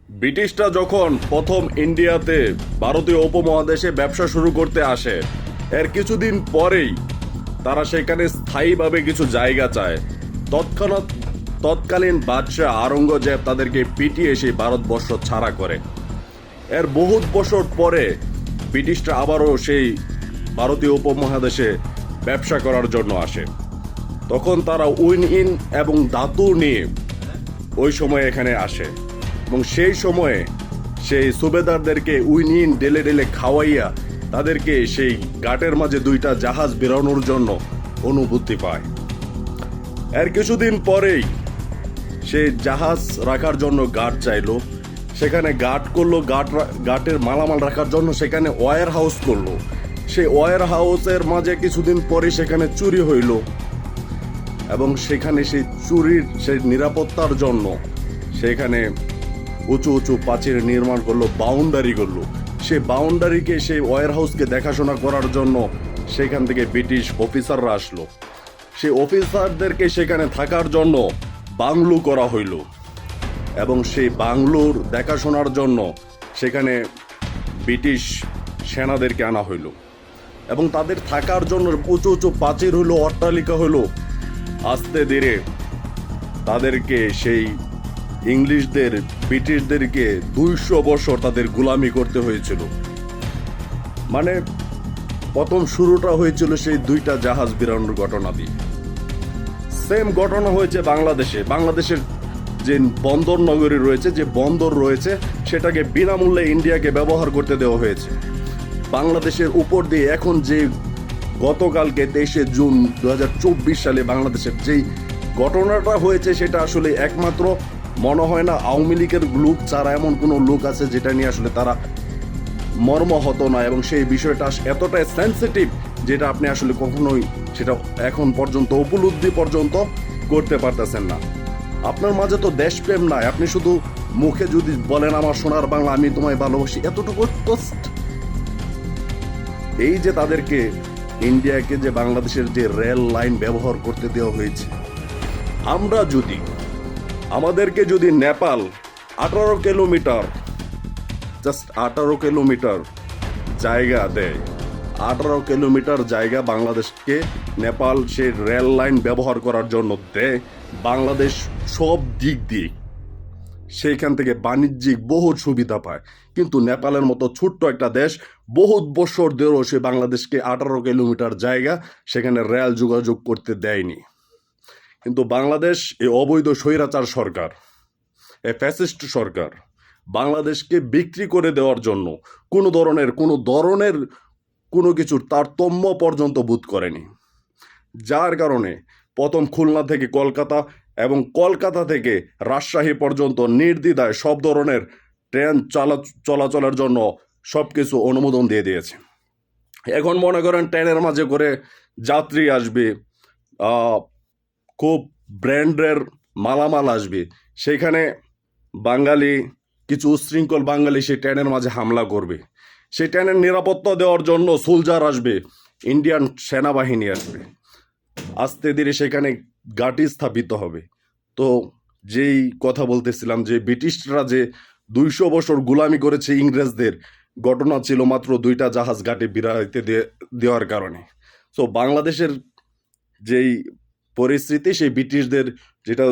ব্রিটিশরা যখন প্রথম ইন্ডিয়াতে ভারতীয় উপমহাদেশে ব্যবসা শুরু করতে আসে, এর কিছুদিন পরেই তারা সেখানে স্থায়ীভাবে কিছু জায়গা চায়। তৎক্ষণাৎ তৎকালীন বাদশাহ আওরঙ্গজেব তাদেরকে পিটিয়ে সেই ভারতবর্ষ ছাড়া করে। এর বহুত বছর পরে ব্রিটিশরা আবারও সেই ভারতীয় উপমহাদেশে ব্যবসা করার জন্য আসে। তখন তারা উইন ইন এবং ধাতু নিয়ে ওই সময় এখানে আসে এবং সেই সময়ে সেই সুবেদারদেরকে উইন ইন ডেলে ডেলে খাওয়াইয়া তাদেরকে সেই ঘাটের মাঝে দুইটা জাহাজ বেরোনোর জন্য অনুভূতি পায়। এর কিছুদিন পরেই সে জাহাজ রাখার জন্য ঘাট চাইলো, সেখানে ঘাট করলো, ঘাটের মালামাল রাখার জন্য সেখানে ওয়্যার হাউস করলো। সেই ওয়্যার হাউসের মাঝে কিছুদিন পরে সেখানে চুরি হইল এবং সেখানে সেই চুরির সেই নিরাপত্তার জন্য সেখানে উঁচু উঁচু প্রাচীর নির্মাণ করলো, বাউন্ডারি করলো। সেই বাউন্ডারিকে সেই ওয়্যার হাউসকে দেখাশোনা করার জন্য সেখান থেকে ব্রিটিশ অফিসাররা আসলো। সেই অফিসারদেরকে সেখানে থাকার জন্য বাংলো করা হইল এবং সেই বাংলোর দেখাশোনার জন্য সেখানে ব্রিটিশ সেনাদেরকে আনা হইল এবং তাদের থাকার জন্য উঁচু উঁচু প্রাচীর হইল, অট্টালিকা হইল। আস্তে ধীরে তাদেরকে সেই ইংলিশদের ব্রিটিশদেরকে 200 বছর তাদের গোলামি করতে হয়েছিল। মানে প্রথম শুরুটা হয়েছিল সেই দুইটা জাহাজ বেরানোর ঘটনা দিয়ে। সেম ঘটনা হয়েছে বাংলাদেশের যে বন্দর নগরী রয়েছে, যে বন্দর রয়েছে, সেটাকে বিনামূল্যে ইন্ডিয়াকে ব্যবহার করতে দেওয়া হয়েছে। বাংলাদেশের উপর দিয়ে এখন যে গতকালকে 23শে জুন 2024 সালে বাংলাদেশের যেই ঘটনাটা হয়েছে, সেটা আসলে একমাত্র মনে হয় না আওয়ামী লীগের লোক ছাড়া এমন কোনো লোক আছে যেটা নিয়ে আসলে তারা মর্মাহত না, এবং সেই বিষয়টা এতটাই সেন্সিটিভ যেটা আপনি আসলে কখনোই সেটা এখন পর্যন্ত উপলব্ধি পর্যন্ত করতে পারতেছেন না। আপনার মাঝে তো দেশপ্রেম নাই, আপনি শুধু মুখে যদি বলেন আমার সোনার বাংলা, আমি তোমায় ভালোবাসি, এতটুকু কষ্ট। এই যে তাদেরকে ইন্ডিয়াকে যে বাংলাদেশের যে রেল লাইন ব্যবহার করতে দেওয়া হয়েছে, আমরা যদি আমাদেরকে যদি নেপাল 18 কিলোমিটার, জাস্ট 18 কিলোমিটার জায়গা দেয়, 18 কিলোমিটার জায়গা বাংলাদেশকে নেপাল সেই রেল লাইন ব্যবহার করার জন্য দেয়, বাংলাদেশ সব দিক দিয়ে সেইখান থেকে বাণিজ্যিক বহুত সুবিধা পায়। কিন্তু নেপালের মতো ছোট্ট একটা দেশ বহুত বছর ধরেও সে বাংলাদেশকে 18 কিলোমিটার জায়গা সেখানে রেল যোগাযোগ করতে দেয়নি। কিন্তু বাংলাদেশ এই অবৈধ স্বৈরাচার সরকার, এই ফ্যাসিস্ট সরকার বাংলাদেশকে বিক্রি করে দেওয়ার জন্য কোনো ধরনের কোনো কিছুর তারতম্য পর্যন্ত বোধ করেনি। যার কারণে প্রথম খুলনা থেকে কলকাতা এবং কলকাতা থেকে রাজশাহী পর্যন্ত নির্দ্বিধায় সব ধরনের ট্রেন চলাচলের জন্য সব কিছু অনুমোদন দিয়ে দিয়েছে। এখন মনে করেন ট্রেনের মাঝে করে যাত্রী আসবে, খুব ব্র্যান্ডের মালামাল আসবে, সেখানে বাঙালি কিছু উচ্ছৃঙ্খল বাঙালি সেই ট্রেনের মাঝে হামলা করবে। সেই ট্রেনের নিরাপত্তা দেওয়ার জন্য সোলজার আসবে, ইন্ডিয়ান সেনাবাহিনী আসবে, আস্তে ধীরে সেখানে ঘাঁটি স্থাপিত হবে। তো যেই কথা বলতেছিলাম যে ব্রিটিশরা যে 200 বছর গোলামি করেছে ইংরেজদের, ঘটনা ছিল মাত্র দুইটা জাহাজ ঘাটে বিরাইতে দেওয়ার কারণে। তো বাংলাদেশের যেই পরিস্থিতি, সেই ব্রিটিশদের যেটা